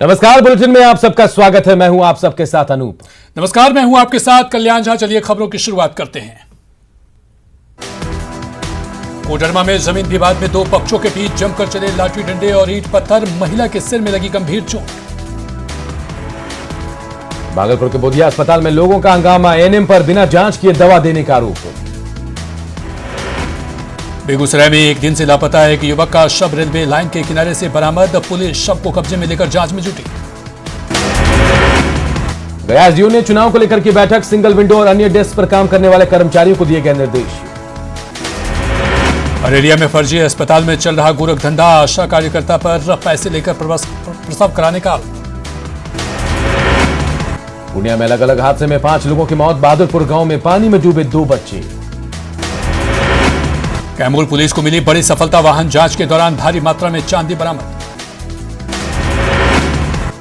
नमस्कार, बुलेटिन में आप सबका स्वागत है। मैं हूं आप सबके साथ अनूप। नमस्कार, मैं हूं आपके साथ कल्याण झा। चलिए खबरों की शुरुआत करते हैं। कोडरमा में जमीन विवाद में दो पक्षों के बीच जमकर चले लाठी डंडे और ईंट पत्थर, महिला के सिर में लगी गंभीर चोट। भागलपुर के बोधिया अस्पताल में लोगों का हंगामा, एएनएम पर बिना जांच किए दवा देने का आरोप। बेगूसराय में एक दिन से लापता है कि युवक का शव रेलवे लाइन के किनारे से बरामद, पुलिस शव को कब्जे में लेकर जांच में जुटी। गया एसडीओ ने चुनाव को लेकर की बैठक, सिंगल विंडो और अन्य डेस्क पर काम करने वाले कर्मचारियों को दिए गए निर्देश। अरेरिया में फर्जी अस्पताल में चल रहा गोरख धंधा, आशा कार्यकर्ता पर पैसे लेकर प्रसव कराने का आरोप। पूर्णिया में अलग अलग हादसे में 5 लोगों की मौत, बहादुरपुर गांव में पानी में डूबे 2 बच्चे। कैमूर पुलिस को मिली बड़ी सफलता, वाहन जांच के दौरान भारी मात्रा में चांदी बरामद।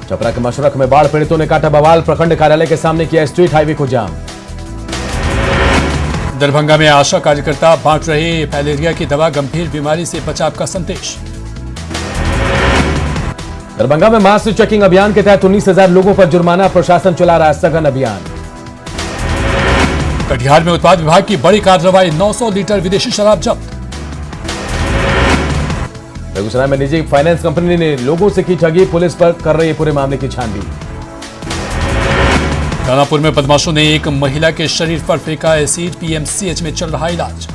चपरा के मशरक में बाढ़ पीड़ितों ने काटा बवाल, प्रखंड कार्यालय के सामने किया स्ट्रीट हाईवे को जाम। दरभंगा में आशा कार्यकर्ता बांट रहे फाइलेरिया की दवा, गंभीर बीमारी से बचाव का संदेश। दरभंगा में मास्क चेकिंग अभियान के तहत 19,000 लोगों पर जुर्माना, प्रशासन चला रहा सघन अभियान। कटिहार में उत्पाद विभाग की बड़ी कार्रवाई, 900 लीटर विदेशी शराब जब्त। बेगूसराय में निजी फाइनेंस कंपनी ने लोगों से की ठगी, पुलिस पर कर रही है पूरे मामले की छानबीन। दानापुर में बदमाशों ने एक महिला के शरीर पर फेंका एसिड, पीएमसीएच में चल रहा इलाज।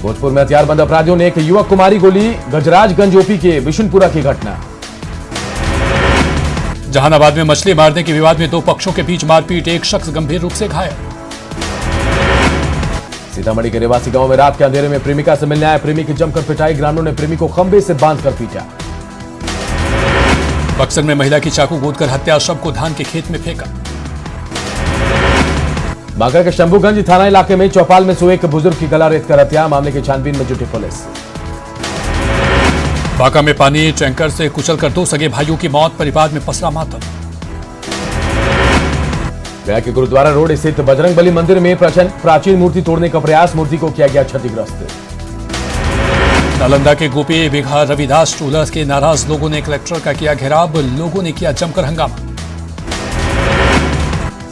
भोजपुर में हथियारबंद अपराधियों ने एक युवक को मारी गोली, गजराजगंज ओपी के विशुनपुरा की घटना। जहानाबाद में मछली मारने के विवाद में 2 पक्षों के बीच मारपीट, एक शख्स गंभीर रूप से घायल। सीतामढ़ी के रेवासी गांव में रात के अंधेरे में प्रेमिका से मिलने आए प्रेमी की जमकर पिटाई, ग्रामीणों ने प्रेमी को खंबे से बांधकर पीटा। बक्सर में महिला की चाकू गोदकर हत्या, शव को धान के खेत में फेंका। बांका के शंभूगंज थाना इलाके में चौपाल में सोए एक बुजुर्ग की गला रेत कर हत्या, मामले की छानबीन में जुटी पुलिस। बांका में पानी टैंकर से कुचलकर 2 सगे भाइयों की मौत, परिवार में पसरा मातम। गया के गुरुद्वारा रोड स्थित बजरंगबली मंदिर में प्राचीन मूर्ति तोड़ने का प्रयास, मूर्ति को किया गया क्षतिग्रस्त। नालंदा के गोपी बिघा रविदास टूलर्स के नाराज लोगों ने कलेक्टर का किया घेराव, लोगों ने किया जमकर हंगामा।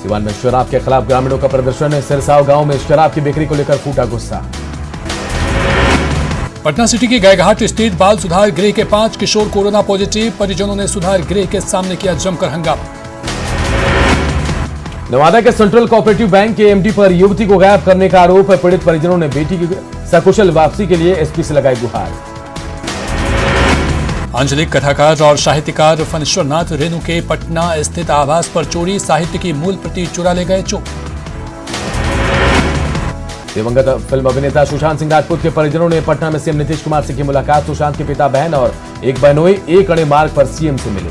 सिवान में शराब के खिलाफ ग्रामीणों का प्रदर्शन, सिरसाव गांव में शराब की बिक्री को लेकर फूटा गुस्सा। पटना सिटी के गायघाट स्थित बाल सुधार गृह के 5 किशोर कोरोना पॉजिटिव, परिजनों ने सुधार गृह के सामने किया जमकर हंगामा। नवादा के सेंट्रल कोऑपरेटिव बैंक के एमडी पर युवती को गायब करने का आरोप, पीड़ित परिजनों ने बेटी की सकुशल वापसी के लिए एसपी से लगाई गुहार। आंचलिक कथाकार और साहित्यकार फणीश्वर नाथ रेणु के पटना स्थित आवास पर चोरी, साहित्य की मूल प्रति चुरा ले गए चोर। दिवंगत फिल्म अभिनेता सुशांत सिंह राजपूत के परिजनों ने पटना में सीएम नीतीश कुमार से की मुलाकात, सुशांत के पिता, बहन और एक बहनोई एक अड़े मार्ग पर सीएम से मिले।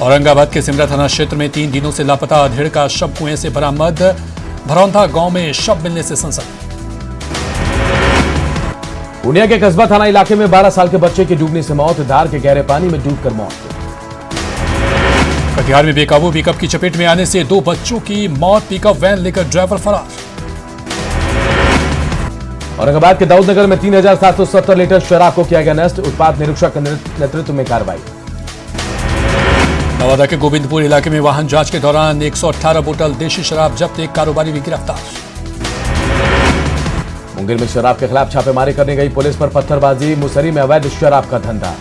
औरंगाबाद के सिमरा थाना क्षेत्र में 3 दिनों से लापता अधेड़ का शव कुएं से बरामद, भरौंधा गांव में शव मिलने से सनसनी। पूर्णिया के कस्बा थाना इलाके में 12 साल के बच्चे की डूबने से मौत, धार के गहरे पानी में डूबकर मौत। कटिहार में बेकाबू पिकअप की चपेट में आने से 2 बच्चों की मौत, पिकअप वैन लेकर ड्राइवर फरार। औरंगाबाद के दाऊदनगर में 3,770 लीटर शराब को किया गया नष्ट, उत्पाद निरीक्षक के नेतृत्व में कार्रवाई। नवादा के गोविंदपुर इलाके में वाहन जांच के दौरान 118 बोतल देशी शराब जब्त, एक कारोबारी भी गिरफ्तार। मुंगेर में शराब के खिलाफ छापेमारी करने गई पुलिस पर पत्थरबाजी, मुसरी में अवैध शराब का धंधा।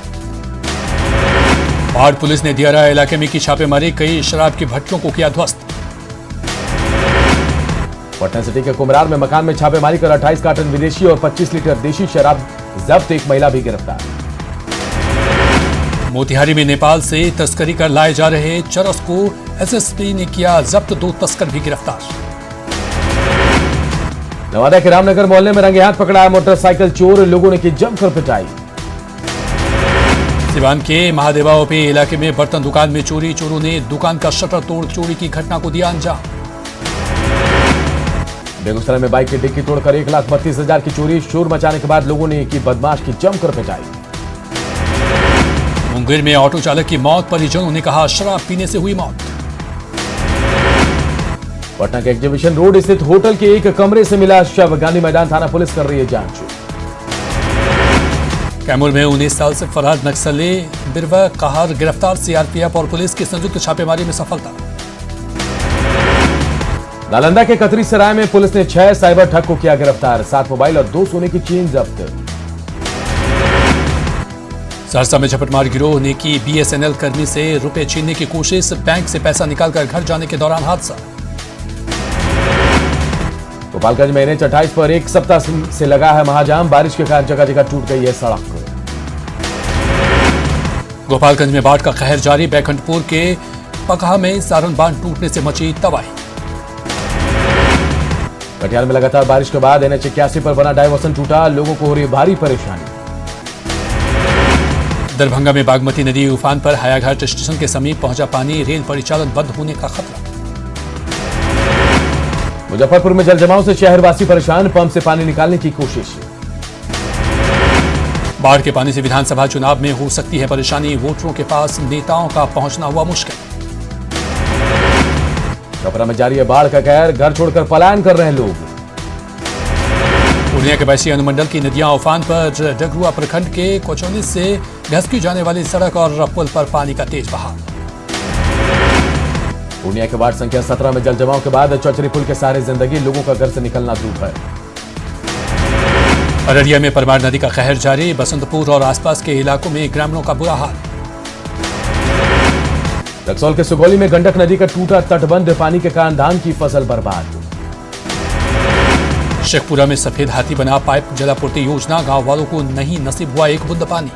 पहाड़ पुलिस ने दियारा इलाके में की छापेमारी, कई शराब की भट्टियों को किया ध्वस्त। पटना सिटी के कुमरार में मकान में छापेमारी कर 28 कार्टन विदेशी और 25 लीटर देशी शराब जब्त, एक महिला भी गिरफ्तार। मोतिहारी में नेपाल से तस्करी कर लाए जा रहे चरस को एसएसपी ने किया जब्त, 2 तस्कर भी गिरफ्तार। नवादा के रामनगर मोहल्ले में रंगे हाथ पकड़ा मोटरसाइकिल चोर, लोगों ने की जमकर पिटाई। सिवान के महादेवा ओपी इलाके में बर्तन दुकान में चोरी, चोरों ने दुकान का शटर तोड़ चोरी की घटना को दिया अंजाम। बेगूसराय में बाइक की डिक्की तोड़कर 1,32,000 की चोरी, शोर मचाने के बाद लोगों ने की बदमाश की जमकर पिटाई। मुंगेर में ऑटो चालक की मौत, परिजनों ने कहा शराब पीने से हुई मौत। पटना के एग्जीबिशन रोड स्थित होटल के एक कमरे से मिला शव, गांधी मैदान थाना पुलिस कर रही है जांच। कैमूर में 19 साल से फरार नक्सली बिरवा कहर गिरफ्तार, सीआरपीएफ और पुलिस की संयुक्त छापेमारी में सफलता। नालंदा के कतरी सराय में पुलिस ने 6 साइबर ठग को किया गिरफ्तार, 7 मोबाइल और 2 सोने की चेन जब्त। सहरसा में झपटमार गिरोह ने की बीएसएनएल कर्मी से रुपए छीनने की कोशिश, बैंक से पैसा निकालकर घर जाने के दौरान हादसा। गोपालगंज में NH 28 पर एक सप्ताह से लगा है महाजाम, बारिश के कारण जगह जगह टूट गई है सड़क। गोपालगंज में बाढ़ का कहर जारी, बैकुंठपुर के पकहा में सारण बांध टूटने से मची तबाही। कटिहार में लगातार बारिश के बाद NH 81 पर बना डायवर्सन टूटा, लोगों को हो रही भारी परेशानी। दरभंगा में बागमती नदी उफान पर, हायाघाट स्टेशन के समीप पहुंचा पानी, रेल परिचालन बंद होने का खतरा। मुजफ्फरपुर में जलजमाव से शहरवासी परेशान, पंप से पानी निकालने की कोशिश। बाढ़ के पानी से विधानसभा चुनाव में हो सकती है परेशानी, वोटरों के पास नेताओं का पहुंचना हुआ मुश्किल। छपरा में जारी है बाढ़ का कहर, घर छोड़कर पलायन कर रहे हैं लोग। पूर्णिया के बैसी अनुमंडल की नदियां उफान पर, डगरुआ प्रखंड के कोचौनी से घसकी जाने वाली सड़क और पुल पर पानी का तेज बहाव। पूर्णिया के वार्ड संख्या 17 में जलजमाव के बाद चौचरी पुल के सहारे जिंदगी, लोगों का घर से निकलना दूर है। अररिया में परमार नदी का कहर जारी, बसंतपुर और आसपास के इलाकों में ग्रामीणों का बुरा हाल। रक्सौल के सुगौली में गंडक नदी का टूटा तटबंध, पानी के कारण धान की फसल बर्बाद। शेखपुरा में सफेद हाथी बना पाइप जलापूर्ति योजना, गांव वालों को नहीं नसीब हुआ एक बूंद पानी।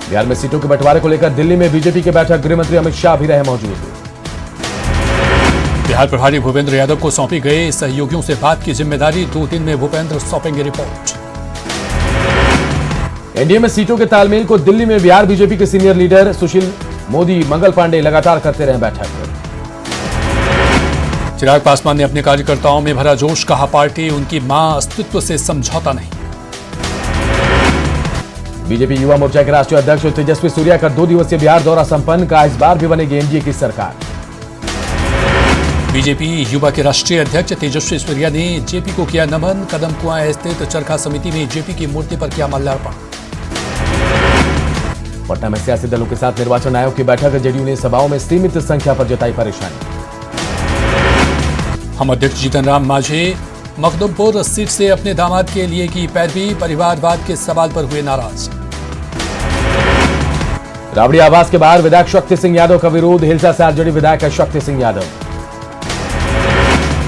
बिहार में सीटों के बंटवारे को लेकर दिल्ली में बीजेपी की बैठक, गृह मंत्री अमित शाह भी रहे मौजूद। बिहार प्रभारी भूपेंद्र यादव को सौंपी गई सहयोगियों से बात की जिम्मेदारी, 2 दिन में भूपेंद्र सौंपेंगे रिपोर्ट। एनडीए में सीटों के तालमेल को दिल्ली में बिहार बीजेपी के सीनियर लीडर सुशील मोदी, मंगल पांडे लगातार करते रहे बैठक। चिराग पासवान ने अपने कार्यकर्ताओं में भरा जोश, कहा पार्टी उनकी मां अस्तित्व से समझौता नहीं। बीजेपी युवा मोर्चा के राष्ट्रीय अध्यक्ष तेजस्वी सूर्या का 2 दिवसीय बिहार दौरा संपन्न, कहा इस बार भी बनेगी एनडीए की सरकार। बीजेपी युवा के राष्ट्रीय अध्यक्ष तेजस्वी सूर्या ने जेपी को किया नमन, कदम कुआं स्थित चरखा समिति में जेपी की मूर्ति पर किया माल्यार्पण। पटना में सियासी दलों के साथ निर्वाचन आयोग की बैठक, जेडीयू ने सभाओं में सीमित संख्या पर जताई परेशानी। हम अध्यक्ष जीतन राम मांझी मखदुमपुर सीट से अपने दामाद के लिए की पैरवी, परिवारवाद के सवाल पर हुए नाराज। राबड़ी आवास के बाहर विधायक शक्ति सिंह यादव का विरोध, हिलसा से आरजेडी विधायक शक्ति सिंह यादव।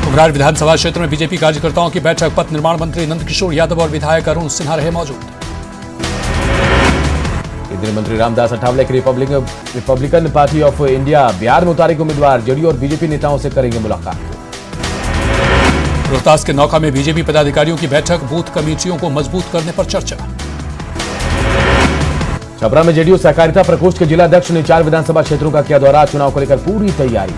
कुम्हरार विधानसभा क्षेत्र में बीजेपी कार्यकर्ताओं की बैठक, पथ निर्माण मंत्री नंदकिशोर यादव और विधायक अरुण सिन्हा रहे मौजूद। केंद्रीय मंत्री रामदास अठावले की Republican party of India Bihar में उतारेगी उम्मीदवार, जेडीयू और बीजेपी नेताओं से करेंगे मुलाकात। रोहतास के नौका में बीजेपी पदाधिकारियों की बैठक, बूथ कमेटियों को मजबूत करने पर चर्चा। छपरा में जेडीयू सहकारिता प्रकोष्ठ के जिला अध्यक्ष ने 4 विधानसभा क्षेत्रों का किया दौरा, चुनाव को लेकर पूरी तैयारी।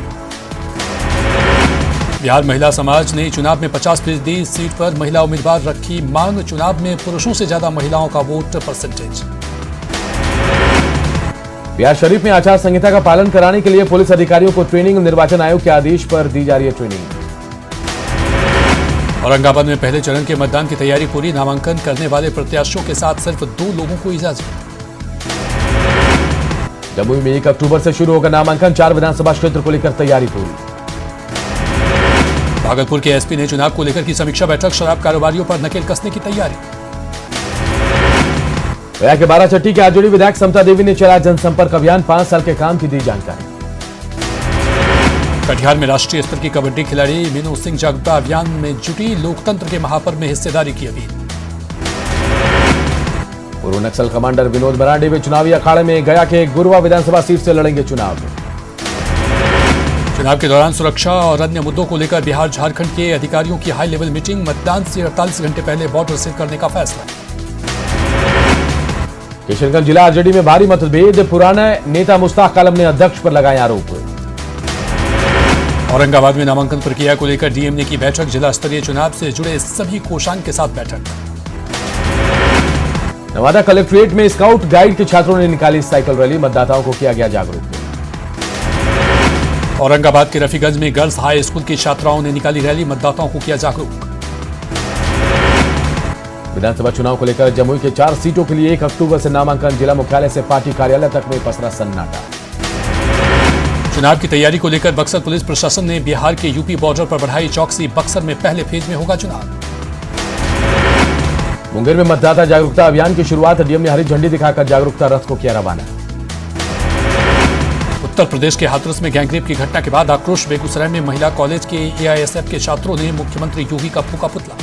बिहार महिला समाज ने चुनाव में 50% सीट पर महिला उम्मीदवार रखी मांग, चुनाव में पुरुषों से ज्यादा महिलाओं का वोट परसेंटेज। बिहार शरीफ में आचार संहिता का पालन कराने के लिए पुलिस अधिकारियों को ट्रेनिंग, निर्वाचन आयोग के आदेश पर दी जा रही है ट्रेनिंग। औरंगाबाद में पहले चरण के मतदान की तैयारी पूरी, नामांकन करने वाले प्रत्याशियों के साथ सिर्फ 2 लोगों को इजाजत। जमुई में 1 अक्टूबर से शुरू होगा नामांकन, 4 विधानसभा क्षेत्र को लेकर तैयारी पूरी। भागलपुर के एसपी ने चुनाव को लेकर की समीक्षा बैठक, शराब कारोबारियों पर नकेल कसने की तैयारी। गया के बाराचट्टी के आरजेडी विधायक समता देवी ने चलाया जनसंपर्क अभियान, 5 साल के काम की दी जानकारी। कटिहार में राष्ट्रीय स्तर की कबड्डी खिलाड़ी मीनू सिंह जागरूकता अभियान में जुटी, लोकतंत्र के महापर्व में हिस्सेदारी की अपील। पूर्व नक्सल कमांडर विनोद मरांडी भी चुनावी अखाड़े में, गया के गुरुवा विधानसभा सीट से लड़ेंगे चुनाव। चुनाव के दौरान सुरक्षा और अन्य मुद्दों को लेकर बिहार झारखंड के अधिकारियों की हाई लेवल मीटिंग, मतदान से 48 घंटे पहले बॉर्डर सील करने का फैसला। किशनगंज जिला आरजेडी में भारी मतभेद, पुराने नेता मुश्ताक आलम ने अध्यक्ष पर लगाए आरोप। औरंगाबाद में नामांकन प्रक्रिया को लेकर डीएम ने की बैठक, जिला स्तरीय चुनाव से जुड़े सभी कोषांग के साथ बैठक। नवादा कलेक्ट्रेट में स्काउट गाइड के छात्रों ने निकाली साइकिल रैली, मतदाताओं को किया गया जागरूक। औरंगाबाद के रफीगंज में गर्ल्स हाई स्कूल की छात्राओं ने निकाली रैली, मतदाताओं को किया जागरूक। विधानसभा चुनाव को लेकर जमुई के 4 सीटों के लिए 1 अक्टूबर से नामांकन। जिला मुख्यालय से पार्टी कार्यालय तक में पसरा सन्नाटा। चुनाव की तैयारी को लेकर बक्सर पुलिस प्रशासन ने बिहार के यूपी बॉर्डर पर बढ़ाई चौकसी। बक्सर में पहले फेज में होगा चुनाव। मुंगेर में मतदाता जागरूकता अभियान की शुरुआत। डीएम ने हरी झंडी दिखाकर जागरूकता रथ को किया रवाना। उत्तर प्रदेश के हाथरस में गैंगरेप की घटना के बाद आक्रोश। बेगूसराय में महिला कॉलेज के एआईएसएफ के छात्रों ने मुख्यमंत्री योगी का फूंका पुतला।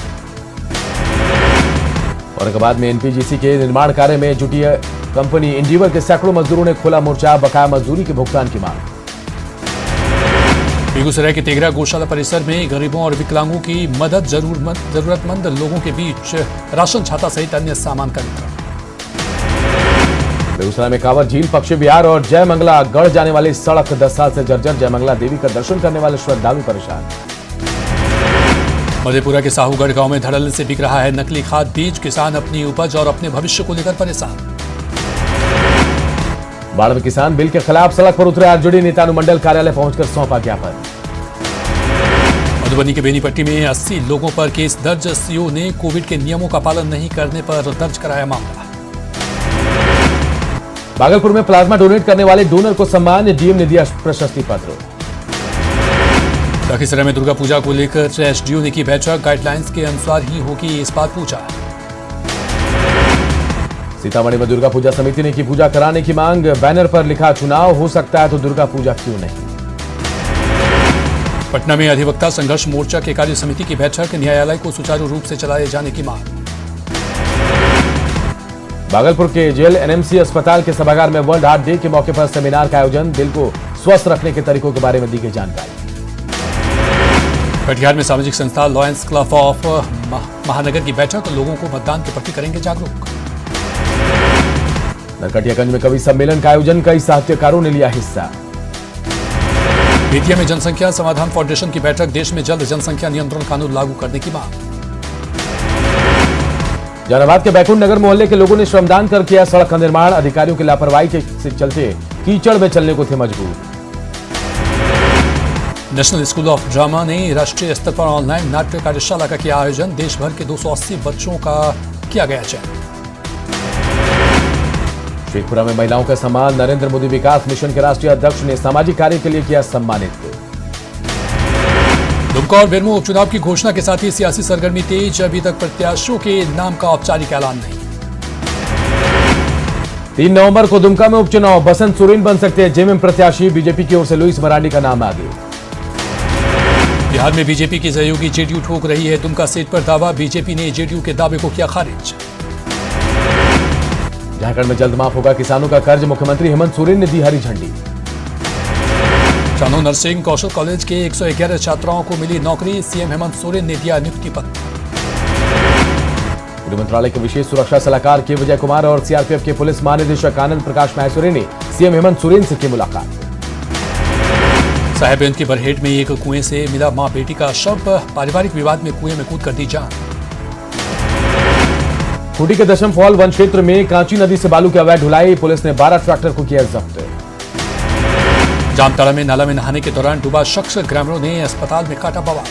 औरंगाबाद में एनपीजीसी के निर्माण कार्य में जुटी कंपनी इंडीवर के सैकड़ों मजदूरों ने खोला मोर्चा। बकाया मजदूरी के भुगतान की मांग। बेगूसराय के तेघरा गौशाला परिसर में गरीबों और विकलांगों की मदद। जरूरतमंद लोगों के बीच राशन छाता सहित अन्य सामान का वितरण। बेगूसराय में कांवर झील, पश्चिम बिहार और जयमंगला गढ़ जाने वाली सड़क 10 साल से जर्जर। जयमंगला देवी का दर्शन करने वाले श्रद्धालु परेशान। मधेपुरा के साहूगढ़ गांव में धड़ल्ले से बिक रहा है नकली खाद बीज। किसान अपनी उपज और अपने भविष्य को लेकर परेशान। बाढ़ में किसान बिल के खिलाफ सड़क पर उतरे। आरजेडी नेता अनुमंडल कार्यालय पहुंचकर सौंपा ज्ञापन। मधुबनी के बेनीपट्टी में 80 लोगों पर केस दर्ज। सीओ ने कोविड के नियमों का पालन नहीं करने पर दर्ज कराया मामला। भागलपुर में प्लाज्मा डोनेट करने वाले डोनर को सम्मान। डीएम ने दिया प्रशस्ति पत्र। लखीसराय में दुर्गा पूजा को लेकर एसडीओ ने की बैठक। गाइडलाइंस के अनुसार ही होगी इस बार पूजा। सीतामढ़ी में दुर्गा पूजा समिति ने की पूजा कराने की मांग। बैनर पर लिखा चुनाव हो सकता है तो दुर्गा पूजा क्यों नहीं। पटना में अधिवक्ता संघर्ष मोर्चा के कार्य समिति की बैठक। न्यायालय को सुचारू रूप से चलाए जाने की मांग। भागलपुर के जेल एनएमसी अस्पताल के सभागार में वर्ल्ड हार्ट डे के मौके पर सेमिनार का आयोजन। दिल को स्वस्थ रखने के तरीकों के बारे में दी गई जानकारी। कटिहार में सामाजिक संस्था लॉयंस क्लब ऑफ महानगर की बैठक। लोगों को मतदान के प्रति करेंगे जागरूक। नरकटियागंज में कवि सम्मेलन का आयोजन। कई साहित्यकारों ने लिया हिस्सा। बेतिया में जनसंख्या समाधान फाउंडेशन की बैठक। देश में जल्द जनसंख्या नियंत्रण कानून लागू करने की मांग। जहानाबाद के बैकुंठ नगर मोहल्ले के लोगों ने श्रमदान कर किया सड़क का निर्माण। अधिकारियों की लापरवाही के चलते कीचड़ में चलने को थे मजबूर। नेशनल स्कूल ऑफ ड्रामा ने राष्ट्रीय स्तर पर ऑनलाइन नाट्य कार्यशाला का किया आयोजन। देश भर के 280 बच्चों का किया गया चयन। शेखपुरा में महिलाओं का सम्मान। नरेंद्र मोदी विकास मिशन के राष्ट्रीय अध्यक्ष ने सामाजिक कार्य के लिए किया सम्मानित। दुमका और बेरमो उपचुनाव की घोषणा के साथ ही सियासी सरगर्मी तेज। अभी तक प्रत्याशियों के नाम का औपचारिक ऐलान नहीं। 3 नवंबर को दुमका में उपचुनाव। बसंत सोरेन बन सकते हैं जेएमएम प्रत्याशी। बीजेपी की ओर से लुइस मरांडी का नाम आगे। बिहार में बीजेपी की सहयोगी जेडीयू ठोक रही है दुमका सीट पर दावा। बीजेपी ने जेडीयू के दावे को किया खारिज। झारखंड में जल्द माफ होगा किसानों का कर्ज। मुख्यमंत्री हेमंत सोरेन ने दी हरी झंडी। चानो नर्सिंग कौशल कॉलेज के 111 छात्राओं को मिली नौकरी। सीएम हेमंत सोरेन ने दिया नियुक्ति पत्र। गृह मंत्रालय के विशेष सुरक्षा सलाहकार के विजय कुमार और सीआरपीएफ के पुलिस महानिदेशक आनंद प्रकाश माहेश्वरी ने सीएम हेमंत सोरेन से की मुलाकात। साहेबगंज की बरहेट में एक कुएं से मिला मां बेटी का शव। पारिवारिक विवाद में कुएं में कूद कर दी जान। खूंटी के दशम फॉल वन क्षेत्र में कांची नदी से बालू की अवैध ढुलाई। पुलिस ने 12 ट्रैक्टर को किया जब्त। जामताड़ा में नाला में नहाने के दौरान डूबा शख्स। ग्रामीणों ने अस्पताल में काटा बवाल।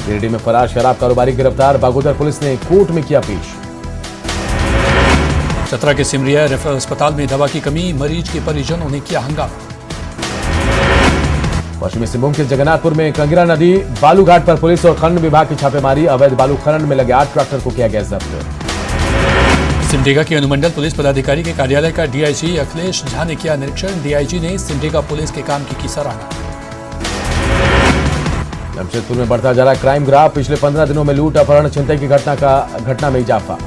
गिरिडीह में फरार शराब कारोबारी गिरफ्तार। बागोदर पुलिस ने कोर्ट में किया पेश। चतरा के सिमरिया रेफरल अस्पताल में दवा की कमी। मरीज के परिजनों ने किया हंगामा। पश्चिमी सिंहभूम के जगन्नाथपुर में कंगरा नदी बालू घाट पर पुलिस और खनन विभाग की छापेमारी। अवैध बालू खनन में लगे 8 ट्रैक्टर को किया गया जब्त। सिमडेगा के अनुमंडल पुलिस पदाधिकारी के कार्यालय का डीआईजी अखिलेश झा ने किया निरीक्षण। डीआईजी ने सिमडेगा पुलिस के काम की सराहना। जमशेदपुर में बढ़ता जा रहा क्राइम ग्राफ। पिछले 15 दिनों में लूट, अपहरण, छिनतई की घटना में इजाफा।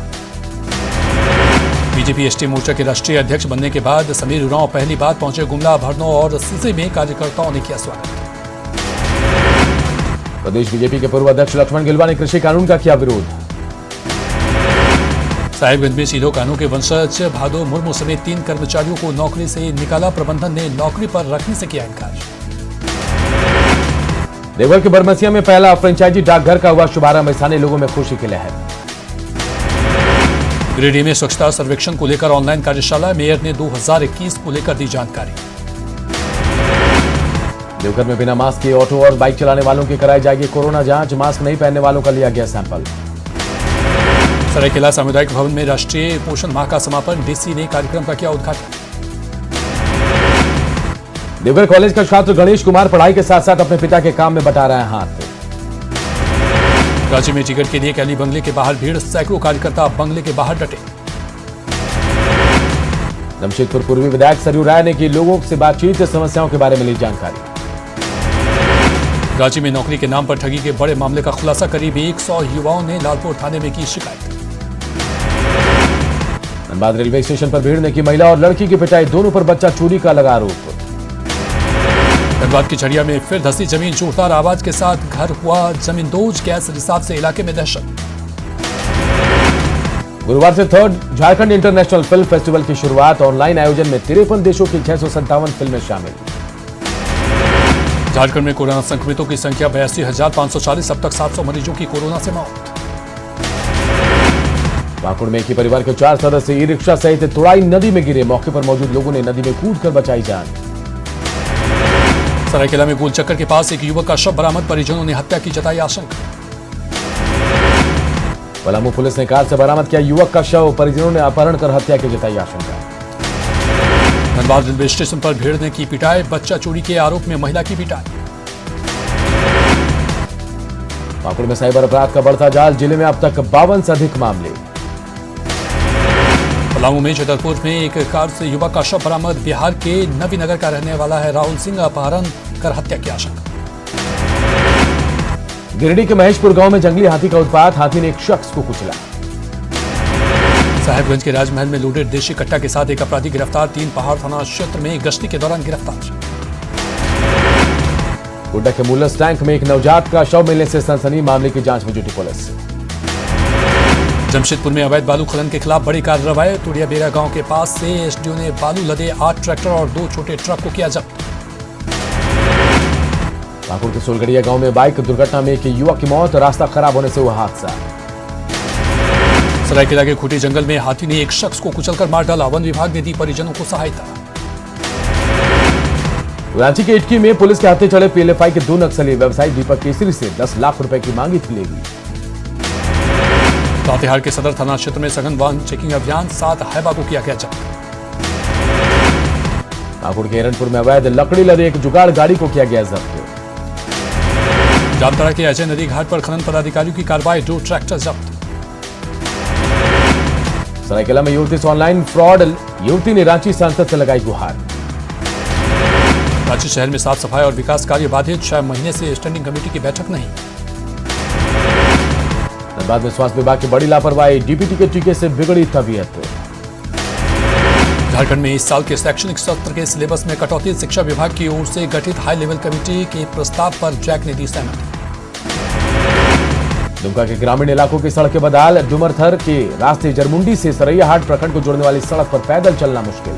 बीजेपी एसटी मोर्चा के राष्ट्रीय अध्यक्ष बनने के बाद समीर उरांव पहली बार पहुंचे गुमला, भरनों और सीसे में। कार्यकर्ताओं ने किया स्वागत। प्रदेश बीजेपी के पूर्व अध्यक्ष लक्ष्मण गिलवा ने कृषि कानून का किया विरोध। साहिबगंज में सीधो कानू के वंशज भादो मुर्मू समेत 3 कर्मचारियों को नौकरी से निकाला। प्रबंधन ने नौकरी पर रखने से किया इनकार। देवघर के बरमसिया में पहला फ्रेंचाइजी डाकघर का हुआ शुभारंभ। स्थानीय लोगों में खुशी की लहर। गिरिडीह में स्वच्छता सर्वेक्षण को लेकर ऑनलाइन कार्यशाला। मेयर ने 2021 को लेकर दी जानकारी। देवघर में बिना मास्क के ऑटो और बाइक चलाने वालों की कराई जाएगी कोरोना जांच। मास्क नहीं पहनने वालों का लिया गया सैंपल। सरायकेला सामुदायिक भवन में राष्ट्रीय पोषण माह का समापन, डीसी ने कार्यक्रम का किया उद्घाटन। देवघर कॉलेज का छात्र गणेश कुमार पढ़ाई के साथ साथ अपने पिता के काम में बटा रहा है हाथ। रांची में टिकट के लिए कैली बंगले के बाहर भीड़, सैकड़ों कार्यकर्ता बंगले के बाहर डटे। जमशेदपुर पूर्वी विधायक सरयू राय ने की लोगों से बातचीत, समस्याओं के बारे में ली जानकारी। रांची में नौकरी के नाम पर ठगी के बड़े मामले का खुलासा, करीब 100 युवाओं ने लालपुर थाने में की शिकायत। धनबाद रेलवे स्टेशन पर भीड़ ने की महिला और लड़की की पिटाई, दोनों पर बच्चा चोरी का लगा आरोप। धनबाद की झड़िया में फिर धसी जमीन, जोरदार आवाज के साथ घर हुआ जमींदोज, गैस रिसाव से इलाके में दहशत। गुरुवार से third Jharkhand international film festival की शुरुआत, ऑनलाइन आयोजन में 53 देशों की 657 फिल्में शामिल। झारखंड में कोरोना संक्रमितों की संख्या 82,540, अब तक 700 मरीजों की कोरोना से मौत। पाकुड़ में एक ही परिवार के 4 सदस्य ई रिक्शा सहित तुड़ाई नदी में गिरे, मौके पर मौजूद लोगों ने नदी में कूदकर बचाई जान। सरायकेला में गोलचक्कर के पास एक युवक का शव बरामद, परिजनों ने हत्या की जताई आशंका। पलामू पुलिस ने कार से बरामद किया युवक का शव, परिजनों ने अपहरण कर हत्या की जताई आशंका। धनबाद रेलवे स्टेशन पर भीड़ ने की पिटाई, बच्चा चोरी के आरोप में महिला की पिटाई। पाकुड़ में साइबर अपराध का बढ़ता जाल, जिले में अब तक 52 से अधिक मामले। पलामू में छतरपुर में एक कार से युवक का शव बरामद, बिहार के नवीनगर का रहने वाला है राहुल सिंह, अपहरण कर हत्या की आशंका। गिरिडीह के महेशपुर गांव में जंगली हाथी का उत्पात, हाथी ने एक शख्स को कुचला। साहेबगंज के राजमहल में लोडेड देशी कट्टा के साथ एक अपराधी गिरफ्तार, 3 पहाड़ थाना क्षेत्र में गश्ती के दौरान गिरफ्तार। गोड्डा के मुल्लस टैंक में एक नवजात का शव मिलने से सनसनी, मामले की जांच में जुटी पुलिस। जमशेदपुर में अवैध बालू खनन के खिलाफ बड़ी कार्रवाई, टुडिया बेरा गांव के पास से एसडीओ ने बालू लदे 8 ट्रैक्टर और 2 छोटे ट्रक को किया जब्त। पाकुड़ के सोलगड़िया गांव में बाइक दुर्घटना में एक युवक की मौत, रास्ता खराब होने से हुआ हादसा। सरायकेला के खूंटी जंगल में हाथी ने एक शख्स को कुचलकर मार डाला, वन विभाग ने दी परिजनों को सहायता। रांची के इटकी में पुलिस के हाथे चढ़े पीएलएफआई के 2 नक्सली, व्यवसायी दीपक केसरी से 10 लाख रुपए की मांगी थी लेगी। लातेहार के सदर थाना क्षेत्र में सघन वाहन चेकिंग अभियान, 7 हैबा को किया गया जब्त। पाकुड़ के हिरणपुर में अवैध लकड़ी लदे एक जुगाड़ गाड़ी को किया गया जब्त। जामताड़ा के अजय नदी घाट पर खनन पदाधिकारियों की कार्रवाई, 2 ट्रैक्टर जब्त। सरायकेला में युवती से ऑनलाइन फ्रॉड, युवती ने रांची सांसद से लगाई गुहार। रांची शहर में साफ सफाई और विकास कार्य बाधित, 6 महीने से स्टैंडिंग कमेटी की बैठक नहीं। धनबाद में स्वास्थ्य विभाग की बड़ी लापरवाही, डीपीटी के टीके से बिगड़ी तबीयत। झारखंड में इस साल के शैक्षणिक सत्र के सिलेबस में कटौती, शिक्षा विभाग की ओर से गठित हाई लेवल कमेटी के प्रस्ताव पर जैक ने दी सहमति। दुमका के ग्रामीण इलाकों की सड़कें बदहाल, डुमरथर के रास्ते जरमुंडी से सरैयाहाट प्रखंड को जोड़ने वाली सड़क पर पैदल चलना मुश्किल।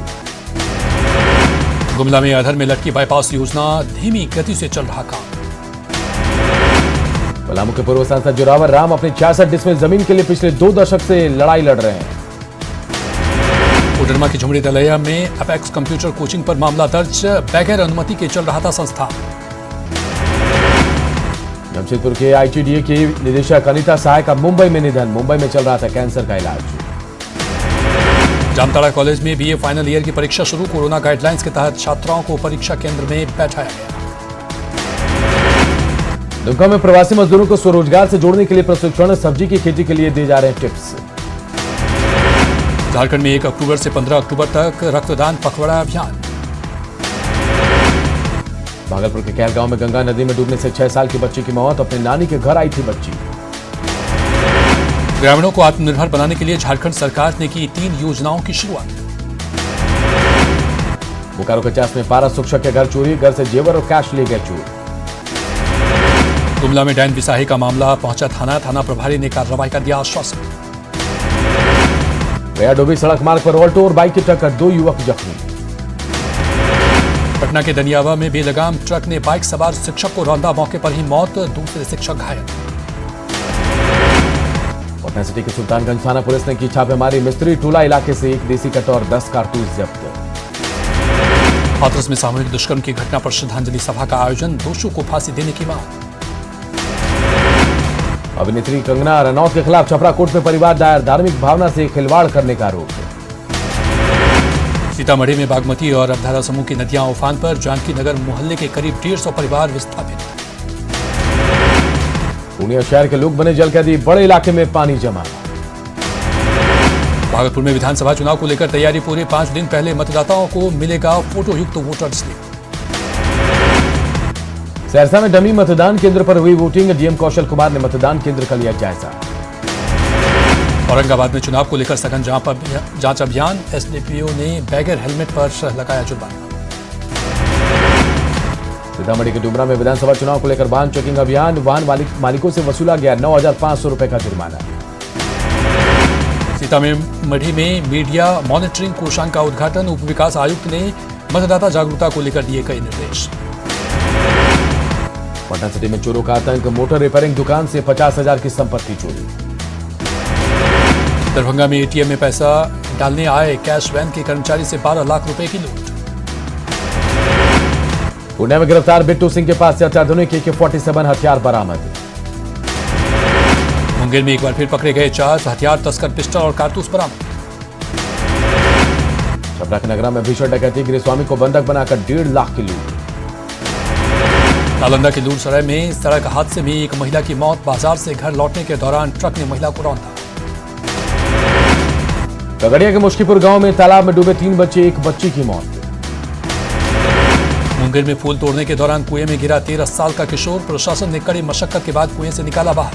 गुमला में अधर में लटकी बाईपास योजना, धीमी गति से चल रहा काम। पलामू के पूर्व सांसद जोरावर राम अपने 66 डिसमिल जमीन के लिए पिछले 2 दशक से लड़ाई लड़ रहे हैं। कोडरमा की झुमरी दलैया में अपेक्स कंप्यूटर कोचिंग पर मामला दर्ज, बगैर अनुमति के चल रहा था संस्थान। जमशेदपुर के आईटीडीए की निदेशक अनीता सहाय का मुंबई में निधन, मुंबई में चल रहा था कैंसर का इलाज। जामताड़ा कॉलेज में बीए फाइनल ईयर की परीक्षा शुरू, कोरोना गाइडलाइंस के तहत छात्राओं को परीक्षा केंद्र में बैठाया गया। दुमका में प्रवासी मजदूरों को स्वरोजगार से जोड़ने के लिए प्रशिक्षण, सब्जी की खेती के लिए दिए जा रहे हैं टिप्स। झारखंड में 1 अक्टूबर से 15 अक्टूबर तक रक्तदान पखवाड़ा अभियान। भागलपुर के कहलगांव में गंगा नदी में डूबने से 6 साल की बच्ची की मौत, अपने नानी के घर आई थी बच्ची। ग्रामीणों को आत्मनिर्भर बनाने के लिए झारखंड सरकार ने की 3 योजनाओं की शुरुआत। बोकारो के चास में पारा शिक्षक के घर चोरी, घर से जेवर और कैश ले गए चोर। गुमला में डैन बिसाही का मामला पहुंचा थाना प्रभारी ने कार्रवाई का दिया आश्वासन। गया डोबी सड़क मार्ग पर ऑल्टो और बाइक की टक्कर, 2 युवक जख्मी। पटना के दनियावा में बेलगाम ट्रक ने बाइक सवार शिक्षक को रौंदा, मौके पर ही मौत, दूसरे शिक्षक घायल। पटना सिटी के सुल्तानगंज थाना पुलिस ने की छापेमारी, मिस्त्री टोला इलाके से 1 देसी कट्टा और 10 कारतूस जब्त। हाथरस में सामूहिक दुष्कर्म की घटना पर श्रद्धांजलि सभा का आयोजन, दोषियों को फांसी देने की मांग। अभिनेत्री कंगना रनौत के खिलाफ छपरा कोर्ट में परिवार दायर धार्मिक भावना से खिलवाड़ करने का आरोप। सीतामढ़ी में बागमती और अवधारा समूह की नदियां उफान पर, जानकी नगर मोहल्ले के करीब 150 परिवार विस्थापित। पूर्णिया शहर के लोग बने जलकैदी, बड़े इलाके में पानी जमा। भागलपुर में विधानसभा चुनाव को लेकर तैयारी पूरी, 5 दिन पहले मतदाताओं को मिलेगा फोटोयुक्त वोटर स्लिप। सहरसा में डमी मतदान केंद्र पर हुई वोटिंग, डीएम कौशल कुमार ने मतदान केंद्र का लिया जायजा। औरंगाबाद में चुनाव को लेकर सघन जांच अभियान, एसडीपीओ ने बगैर हेलमेट पर लगाया जुर्माना। सीतामढ़ी के डुमरा में विधानसभा चुनाव को लेकर वाहन चेकिंग अभियान, वाहन मालिकों से वसूला गया 9,500 रुपए का जुर्माना। सीतामढ़ी में मीडिया मॉनिटरिंग कोषांग का उद्घाटन, उप विकास आयुक्त ने मतदाता जागरूकता को लेकर दिए कई निर्देश। पटना सिटी में चोरों का आतंक, मोटर रिपेयरिंग दुकान से 50,000 की संपत्ति चोरी। दरभंगा में एटीएम में पैसा डालने आए कैश वैन के कर्मचारी से 12 लाख रुपए की लूट। पुणे में गिरफ्तार बिट्टू सिंह के पास से अत्याधुनिक AK-47 हथियार बरामद। मुंगेर में एक बार फिर पकड़े गए 4 हथियार तस्कर, पिस्टल और कारतूस बरामद। छपरा के नगरा में भीषण डकैती, गृहस्वामी को बंधक बनाकर 1.5 लाख की लूट। नालंदा के लूरसराय में सड़क हादसे में एक महिला की मौत, बाजार से घर लौटने के दौरान ट्रक ने महिला को रौंदा। खगड़िया के मुश्कीपुर गांव में तालाब में डूबे 3 बच्चे, एक बच्ची की मौत। मुंगेर में फूल तोड़ने के दौरान कुएं में गिरा 13 साल का किशोर, प्रशासन ने कड़ी मशक्कत के बाद कुएं से निकाला बाहर।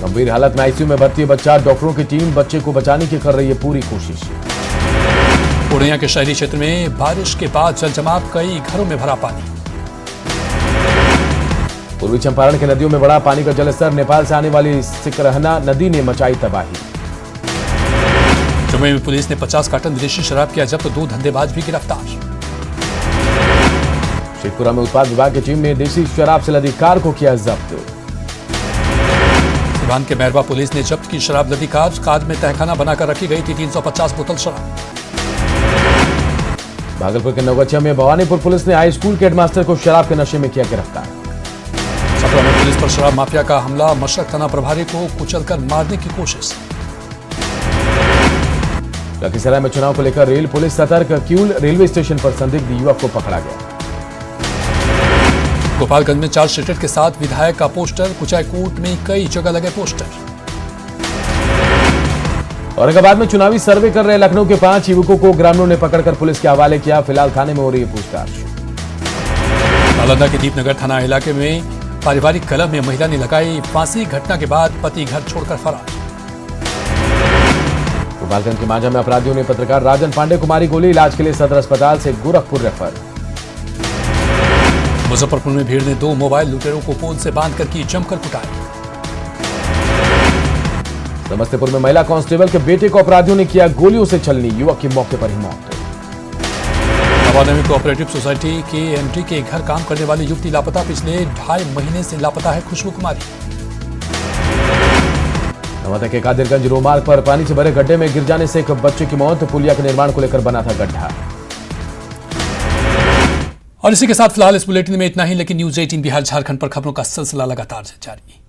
गंभीर हालत में आईसीयू में भर्ती बच्चा, डॉक्टरों की टीम बच्चे को बचाने की कर रही है पूरी कोशिश। पूर्णिया के शहरी क्षेत्र में बारिश के बाद जलजमाव, कई घरों में भरा पानी। पूर्वी चंपारण की नदियों में बढ़ा पानी का जलस्तर, नेपाल से आने वाली सिकरहना नदी ने मचाई तबाही। जमुई में पुलिस ने 50 कार्टन विदेशी शराब किया जब्त, 2 धंधेबाज भी गिरफ्तार। शेखपुरा में उत्पाद विभाग की टीम ने देसी शराब से लदी कार को किया जब्त। सिवान के मैरवा पुलिस ने जब्त की शराब लदी कार में तहखाना बनाकर रखी गई थी 350 बोतल शराब। भागलपुर के नवगछिया में भवानीपुर पुलिस ने हाई स्कूल के हेडमास्टर को शराब के नशे में किया गिरफ्तार। छपरा में पुलिस पर शराब माफिया का हमला, मशरक थाना प्रभारी को कुचलकर मारने की कोशिश। लखीसराय में चुनाव को लेकर रेल पुलिस सतर्क, किऊल रेलवे स्टेशन पर संदिग्ध युवक को पकड़ा गया। गोपालगंज में चार्ज शीटेड के साथ विधायक का पोस्टर, कुचायकोट में कई जगह लगे पोस्टर। औरंगाबाद में चुनावी सर्वे कर रहे लखनऊ के 5 युवकों को ग्रामीणों ने पकड़कर पुलिस के हवाले किया, फिलहाल थाने में हो रही है पूछताछ। नालंदा के दीपनगर थाना इलाके में पारिवारिक कलह में महिला ने लगाई फांसी, घटना के बाद पति घर छोड़कर फरार। गोपालगंज के मांझा में अपराधियों ने पत्रकार राजन पांडे को मारी गोली, इलाज के लिए सदर अस्पताल से गोरखपुर रेफर। मुजफ्फरपुर में भीड़ ने 2 मोबाइल लुटेरों को पोल से बांधकर की जमकर कुटाई। समस्तीपुर में महिला कांस्टेबल के बेटे को अपराधियों ने किया गोलियों से छलनी, युवक की मौके पर ही मौत। नवादा में कोऑपरेटिव सोसाइटी के एमडी के घर काम करने वाली युवती लापता, पिछले 2.5 महीने से लापता है खुशबू कुमारी। नवादा के कादिरगंज रो मार्ग पर पानी से भरे गड्ढे में गिर जाने से एक बच्चे की मौत, पुलिया के निर्माण को लेकर बना था गड्ढा। और इसी के साथ फिलहाल इस बुलेटिन में इतना ही, लेकिन न्यूज 18 बिहार झारखंड पर खबरों का सिलसिला लगातार जारी।